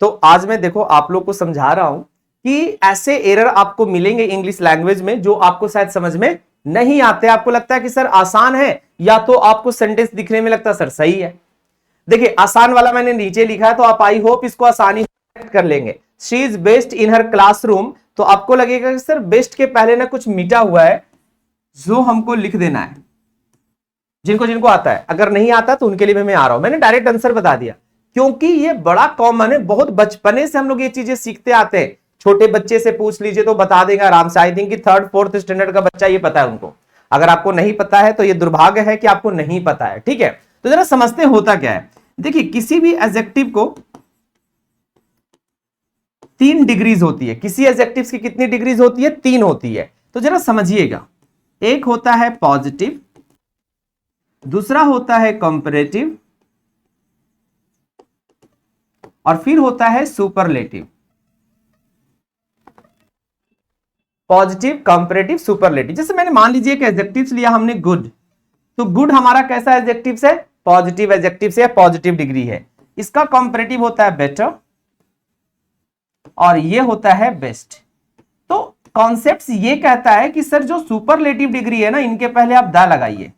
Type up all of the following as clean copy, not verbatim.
तो आज मैं देखो आप लोग को समझा रहा हूं कि ऐसे एरर आपको मिलेंगे इंग्लिश लैंग्वेज में जो आपको शायद समझ में नहीं आते। आपको लगता है कि सर आसान है, या तो आपको सेंटेंस दिखने में लगता है सर सही है। देखिए आसान वाला मैंने नीचे लिखा है, तो आप आई होप इसको आसानी से कर लेंगे। She is best in her classroom, तो आपको लगेगा कि सर बेस्ट के पहले ना कुछ मिटा हुआ है जो हमको लिख देना है। जिनको जिनको आता है, अगर नहीं आता तो उनके लिए मैं आ रहा हूं, मैंने डायरेक्ट आंसर बता दिया क्योंकि ये बड़ा कॉमन है। बहुत बचपने से हम लोग ये चीजें सीखते आते हैं। छोटे बच्चे से पूछ लीजिए तो बता देगा आराम से। आई थिंक कि 3rd 4th स्टैंडर्ड का बच्चा ये पता है उनको। अगर आपको नहीं पता है तो ये दुर्भाग्य है कि आपको नहीं पता है। ठीक है, तो जरा समझते होता क्या है। देखिए किसी भी एडजेक्टिव को 3 डिग्रीज होती है। किसी एडजेक्टिव की कितनी डिग्रीज होती है? 3 होती है। तो जरा समझिएगा, एक होता है पॉजिटिव, दूसरा होता है कंपैरेटिव, और फिर होता है सुपरलेटिव। Positive, comparative, superlative. जैसे मैंने मान लीजिए कि एडजेक्टिव्स लिया हमने गुड, तो गुड हमारा कैसा एडजेक्टिव है? पॉजिटिव एडजेक्टिव से, पॉजिटिव डिग्री है। इसका कंपैरेटिव होता है बेटर, और ये होता है बेस्ट। तो कॉन्सेप्ट ये कहता है कि सर जो सुपरलेटिव डिग्री है ना, इनके पहले आप द लगाइए,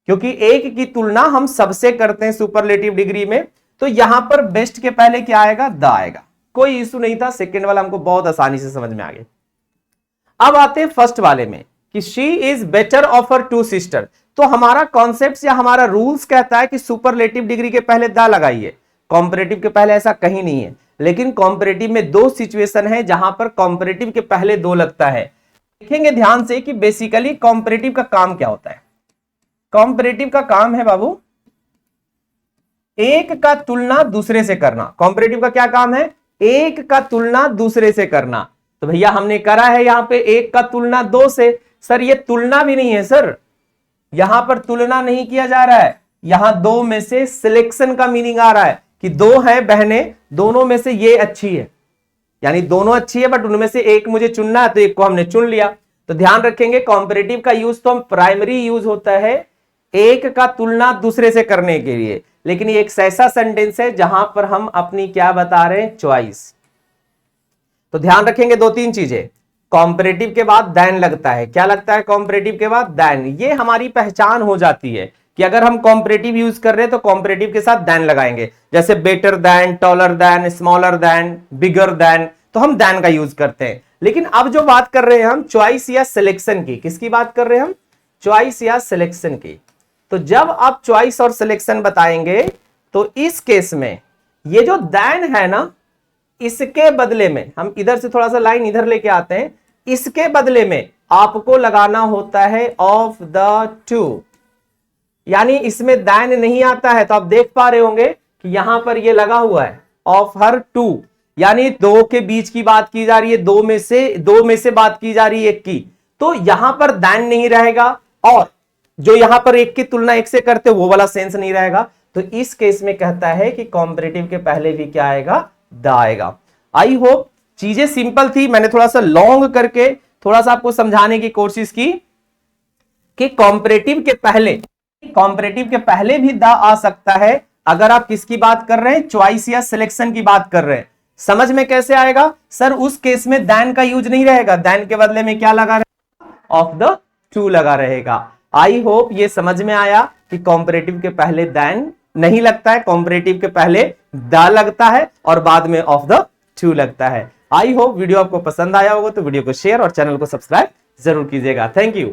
क्योंकि एक की तुलना हम सबसे करते हैं सुपरलेटिव डिग्री में। तो यहां पर बेस्ट के पहले क्या आएगा? द आएगा। कोई इशू नहीं था, सेकंड वाला हमको बहुत आसानी से समझ में आ गया। अब आते हैं फर्स्ट वाले में कि she is better of her 2 sister. तो हमारा कॉन्सेप्ट या हमारा रूल्स कहता है कि सुपरलेटिव डिग्री के पहले द लगाइए, कॉम्पैरेटिव के पहले ऐसा कहीं नहीं है। लेकिन कॉम्पैरेटिव में 2 सिचुएशन है जहां पर कॉम्पैरेटिव के पहले 2 लगता है। देखेंगे ध्यान से कि बेसिकली कॉम्पैरेटिव का काम क्या होता है। कॉम्पैरेटिव का काम है बाबू एक का तुलना दूसरे से करना। कॉम्पैरेटिव का क्या काम है? एक का तुलना दूसरे से करना। तो भैया हमने करा है यहां पे एक का तुलना 2 से। सर ये तुलना भी नहीं है सर, यहां पर तुलना नहीं किया जा रहा है। यहां 2 में से सिलेक्शन का मीनिंग आ रहा है कि 2 है बहनें, दोनों में से ये अच्छी है, यानी दोनों अच्छी है बट उनमें से एक मुझे चुनना है, तो एक को हमने चुन लिया। तो ध्यान रखेंगे कॉम्पैरेटिव का यूज तो हम प्राइमरी यूज होता है एक का तुलना दूसरे से करने के लिए। लेकिन ये एक ऐसा सेंटेंस है जहां पर हम अपनी क्या बता रहे हैं? चॉइस। तो ध्यान रखेंगे 2-3 चीजें। कॉम्पैरेटिव के बाद देन लगता है। क्या लगता है कॉम्पैरेटिव के बाद? देन। ये हमारी पहचान हो जाती है कि अगर हम कॉम्पैरेटिव यूज कर रहे हैं तो कॉम्पैरेटिव के साथ देन लगाएंगे। जैसे better than, taller than, smaller than, bigger than, तो हम देन का यूज करते हैं। लेकिन अब जो बात कर रहे हैं हम चॉइस या सिलेक्शन की, किसकी बात कर रहे हैं हम? चॉइस या सिलेक्शन की। तो जब आप चॉइस और सिलेक्शन बताएंगे तो इस केस में ये जो देन है ना, इसके बदले में हम इधर से थोड़ा सा लाइन इधर लेके आते हैं, इसके बदले में आपको लगाना होता है ऑफ द टू। यानी इसमें देन नहीं आता है, तो आप देख पा रहे होंगे कि यहां पर ये लगा हुआ है ऑफ हर 2, यानी 2 के बीच की बात की जा रही है, 2 में से बात की जा रही है एक की। तो यहां पर देन नहीं रहेगा, और जो यहां पर एक की तुलना एक से करते वो वाला सेंस नहीं रहेगा। तो इस केस में कहता है कि कॉम्पैरेटिव के पहले भी क्या आएगा? द आएगा। आई होप चीजें सिंपल थी। मैंने थोड़ा सा लॉन्ग करके थोड़ा सा आपको समझाने की कोशिश की कि कॉम्पैरेटिव के पहले भी द आ सकता है अगर आप किसकी बात कर रहे हैं? चॉइस या सिलेक्शन की बात कर रहे हैं। समझ में कैसे आएगा? सर उस केस में देन का यूज नहीं रहेगा, देन के बदले में क्या लगा रहेगा? ऑफ द टू लगा रहेगा। आई होप ये समझ में आया कि कॉम्पैरेटिव के पहले देन नहीं लगता है, कॉम्पैरेटिव के पहले द लगता है और बाद में ऑफ द टू लगता है। आई होप वीडियो आपको पसंद आया होगा, तो वीडियो को शेयर और चैनल को सब्सक्राइब जरूर कीजिएगा। Thank you.